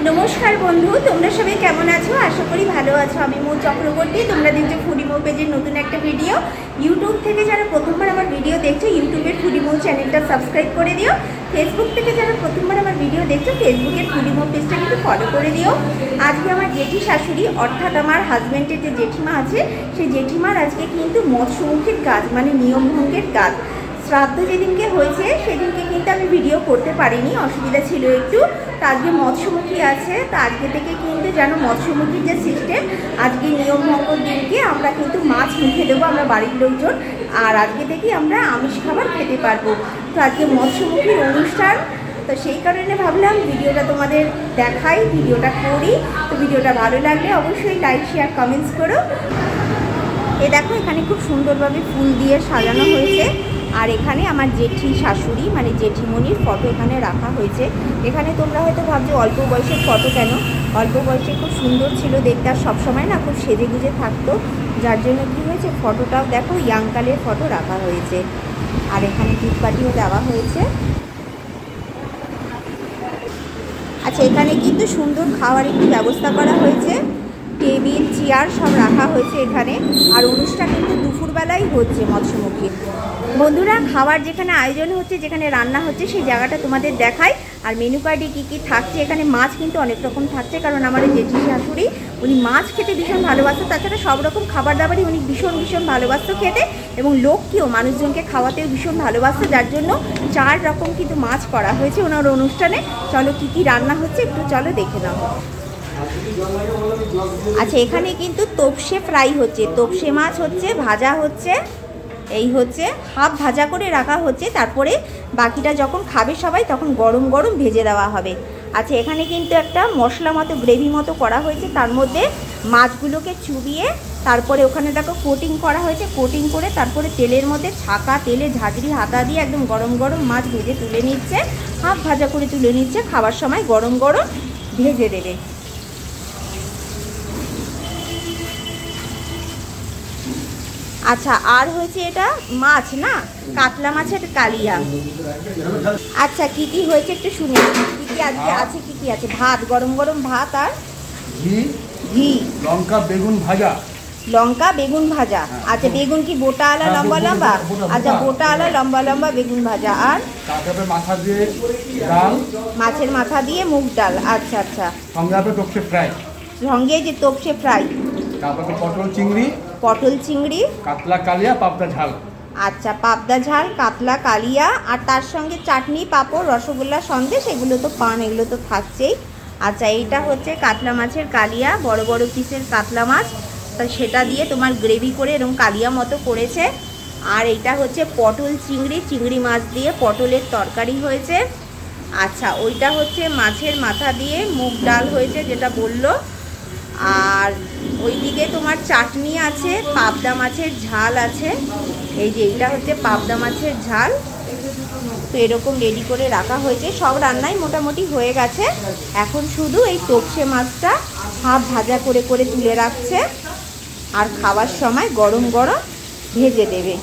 नमस्कार बंधु তোমরা সবাই কেমন আছো আশা করি ভালো আছো। আমি মৌ চক্রবর্তী। তোমরা দেখছো ফুডি মৌ পেজের নতুন একটা ভিডিও। ইউটিউব থেকে যারা প্রথমবার আমার ভিডিও দেখছো ইউটিউবের ফুডি মৌ চ্যানেলটা সাবস্ক্রাইব করে দিও। ফেসবুক থেকে যারা প্রথমবার আমার ভিডিও দেখছো ফেসবুকের ফুডি মৌ পেজটা কিন্তু ফলো করে দিও। আজকে আমার জেঠি শাশুড়ি অর্থাৎ আমার হাজব্যান্ডের যে জেঠিমা আছে সেই জেঠিমার আজকে কিন্তু মৎস্যমুখীর কাজ মানে নিয়মভঙ্গের কাজ। শ্রাদ্ধ যেদিনকে হয়েছে সেদিনকে কিন্তু আমি ভিডিও করতে পারিনি, অসুবিধা ছিল একটু। তো আজকে মৎস্যমুখী আছে, তো আজকে থেকে কিন্তু যেন মৎস্যমুখীর যে সিস্টেম আজকে নিয়মভঙ্গর দিনকে আমরা কিন্তু মাছ মুখে দেবো আমরা বাড়ির লোকজন, আর আজকে থেকেই আমরা আমিষ খাবার খেতে পারবো। তো আজকে মৎস্যমুখীর অনুষ্ঠান, তো সেই কারণে ভাবলাম ভিডিওটা তোমাদের দেখাই, ভিডিওটা করি। তো ভিডিওটা ভালো লাগলে অবশ্যই লাইক শেয়ার কমেন্টস করো। দেখো এখানে খুব সুন্দরভাবে ফুল দিয়ে সাজানো হয়েছে, আর এখানে আমার জেঠি শাশুড়ি মানে জেঠিমণির ফটো এখানে রাখা হয়েছে। এখানে তোমরা হয়তো ভাবছো অল্প বয়সের ফটো কেন, অল্প বয়সে খুব সুন্দর ছিল দেখতে, আর সবসময় না খুব সেজে গুজে থাকতো, যার জন্য কী হয়েছে ফটোটাও দেখো ইয়াংকালের ফটো রাখা হয়েছে। আর এখানে ধূপকাঠিও দেওয়া হয়েছে। আচ্ছা এখানে কিন্তু সুন্দর খাওয়ার একটি ব্যবস্থা করা হয়েছে, টেবিল চেয়ার সব রাখা হয়েছে এখানে। আর অনুষ্ঠান কিন্তু দুপুরবেলাই হচ্ছে মৎস্যমুখী। বন্ধুরা খাবার যেখানে আয়োজন হচ্ছে, যেখানে রান্না হচ্ছে সেই জায়গাটা তোমাদের দেখাই। আর মেনু কার্ডে কী কী থাকছে, এখানে মাছ কিন্তু অনেক রকম থাকছে, কারণ আমার জেঠি শাশুড়ি উনি মাছ খেতে ভীষণ ভালোবাসতো, তাছাড়া সব রকম খাবার দাবারই উনি ভীষণ ভালোবাসতো খেতে, এবং লোককেও মানুষজনকে খাওয়াতেও ভীষণ ভালোবাসতো, যার জন্য 4 রকম কিন্তু মাছ করা হয়েছে ওনার অনুষ্ঠানে। চলো কী কী রান্না হচ্ছে একটু চলো দেখে নাও। আচ্ছা এখানে কিন্তু তোপসে ফ্রাই হচ্ছে, তোপসে মাছ হচ্ছে, ভাজা হচ্ছে, এই হচ্ছে হাফ ভাজা করে রাখা হচ্ছে, তারপরে বাকিটা যখন খাবে সবাই তখন গরম গরম ভেজে দেওয়া হবে। আচ্ছা এখানে কিন্তু একটা মশলা মতো গ্রেভি মতো করা হয়েছে, তার মধ্যে মাছগুলোকে চুবিয়ে তারপরে ওখানে দেখো কোটিং করা হয়েছে, কোটিং করে তারপরে তেলের মধ্যে ছাকা তেলে ঝাঁঝরি হাতা দিয়ে একদম গরম গরম মাছ ভেজে তুলে নিচ্ছে, হাফ ভাজা করে তুলে নিচ্ছে, খাবার সময় গরম গরম ভেজে দেবে। আচ্ছা আর হয়েছে এটা মাছ না, কাতলা মাছের কালিয়া। আচ্ছা কি কি হয়েছে একটু শুনি, কি কি আজকে আছে, কি কি আছে? ভাত, গরম গরম ভাত, আর ঘি, লঙ্কা বেগুন ভাজা, লঙ্কা বেগুন ভাজা। আচ্ছা বেগুন কি গোটা আলা লম্বা লম্বা? আচ্ছা গোটা আলা লম্বা লম্বা বেগুন ভাজা, আর মাথা দিয়ে ডাল, মাছের মাথা দিয়ে মুগ ডাল। আচ্ছা আচ্ছা সঙ্গে তোপসে ফ্রাই, সঙ্গে যে তোপসে ফ্রাই, তারপরে পটল চিংড়ি, পটল চিংড়ি, কাতলা কালিয়া, পাবদা ঝাল। আচ্ছা পাবদা ঝাল, কাতলা কালিয়া, আর তার সঙ্গে চাটনি, পাঁপড়, রসগোল্লা, সন্দেশ, এগুলো তো পান, এগুলো তো থাকছেই। আচ্ছা এইটা হচ্ছে কাতলা মাছের কালিয়া, বড় বড় পিসের কাতলা মাছ, তা সেটা দিয়ে তোমার গ্রেভি করে এরকম কালিয়া মতো করেছে। আর এইটা হচ্ছে পটল চিংড়ি, চিংড়ি মাছ দিয়ে পটলের তরকারি হয়েছে। আচ্ছা ওইটা হচ্ছে মাছের মাথা দিয়ে মুগ ডাল হয়েছে যেটা বললো। আর ওইদিকে তোমার চাটনি আছে, পাবদা মাছের ঝাল আছে, এই যে এইটা হচ্ছে পাবদা মাছের ঝাল। তো এরকম রেডি করে রাখা হয়েছে, সব রান্নাই মোটামুটি হয়ে গেছে। এখন শুধু এই তোপসে মাছটা হাফ ভাজা করে করে তুলে রাখছে, আর খাওয়ার সময় গরম গরম ভেজে দেবে।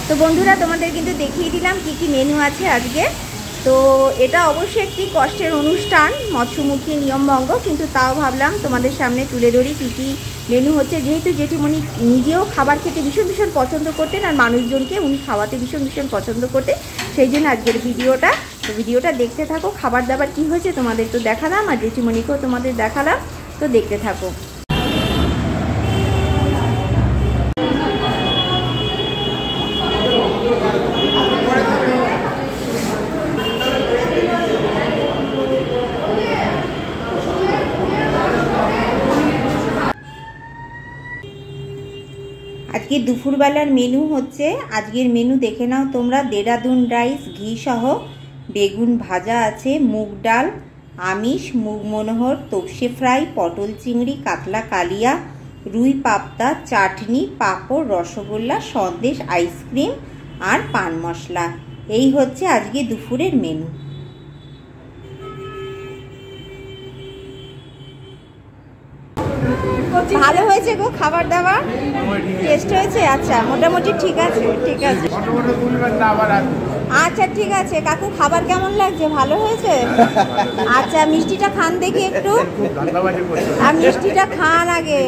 তো বন্ধুরা তোমাদের কিন্তু দেখিয়ে দিলাম কি কি মেনু আছে আজকে। তো এটা অবশ্যই একটি কষ্টের অনুষ্ঠান মৎস্যমুখী নিয়মভঙ্গ, কিন্তু তাও ভাবলাম তোমাদের সামনে তুলে ধরি কী কী মেনু হচ্ছে, যেহেতু জেঠিমণি নিজেও খাবার খেতে ভীষণ পছন্দ করতেন, আর মানুষজনকে উনি খাওয়াতে ভীষণ পছন্দ করতেন, সেই জন্য আজকের ভিডিওটা। তো ভিডিওটা দেখতে থাকো, খাবার দাবার কী হয়েছে তোমাদের তো দেখালাম, আর জেঠিমণিকেও তোমাদের দেখালাম, তো দেখতে থাকো। আজকে দুপুরবেলার মেনু হচ্ছে, আজকের মেনু দেখে নাও তোমরা। দেরাদুন রাইস ঘি সহ, বেগুন ভাজা আছে, মুগ ডাল, আমিষ মুগ মনোহর, তোপসে ফ্রাই, পটল চিংড়ি, কাতলা কালিয়া, রুই পাবদা, চাটনি, পাঁপড়, রসগোল্লা, সন্দেশ, আইসক্রিম আর পান মশলা। এই হচ্ছে আজকে দুপুরের মেনু। ভালো হয়েছে গো খাবার দাবার? টেস্ট হয়েছে? আচ্ছা, মোটামুটি ঠিক আছে, ঠিক আছে। আচ্ছা ঠিক আছে কাকু, খাবার কেমন লাগছে? ভালো হয়েছে? আচ্ছা, মিষ্টিটা খান দেখি একটু। আর মিষ্টিটা খান আগে।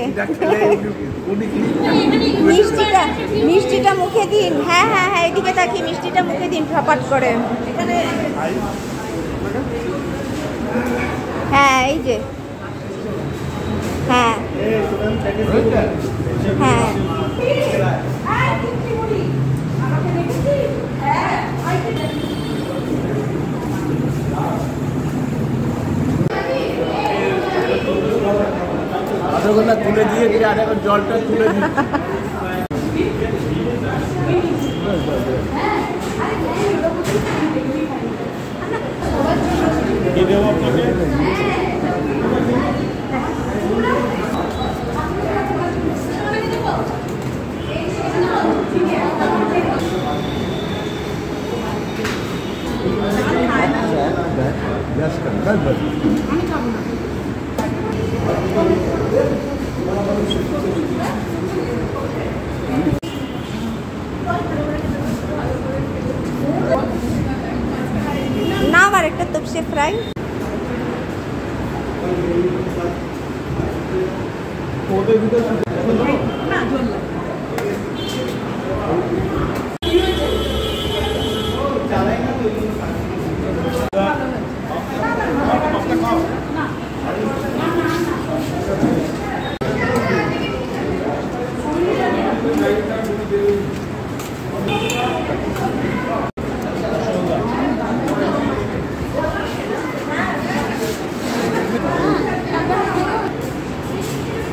মিষ্টিটা মুখে দিন। হ্যাঁ হ্যাঁ হ্যাঁ, এদিকে তাকিয়ে মিষ্টিটা মুখে দিন ফপাট করে। এখানে হ্যাঁ, এই যে হ্যাঁ হ্যাঁ আধা তুলে দিয়ে আর এখন জলটা তুলে দিই। নাম আর একটা তপসে ফ্রাই।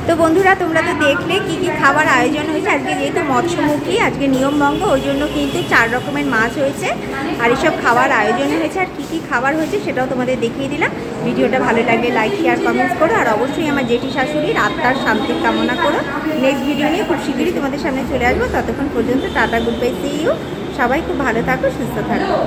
তো বন্ধুরা, তোমরা তো দেখলে কি কি খাবার আয়োজন হয়েছে। আজকে যেহেতু মৎস্যমুখী, আজকে নিয়মভঙ্গ, ওই জন্য কিন্তু 4 রকমের মাছ হয়েছে আর এসব খাবার আয়োজন হয়েছে। আর কি কি খাবার হয়েছে সেটাও তোমাদের দেখিয়ে দিলাম। ভিডিওটা ভালো লাগলে লাইক শেয়ার কমেন্টস করো, আর অবশ্যই আমার জেঠি শাশুড়ির আত্মার শান্তির কামনা করো। নেক্সট ভিডিও নিয়ে খুব শীঘ্রই তোমাদের সামনে চলে আসবো। ততক্ষণ পর্যন্ত tata, good bye, see you. সবাই খুব ভালো থাকো, সুস্থ থাকো।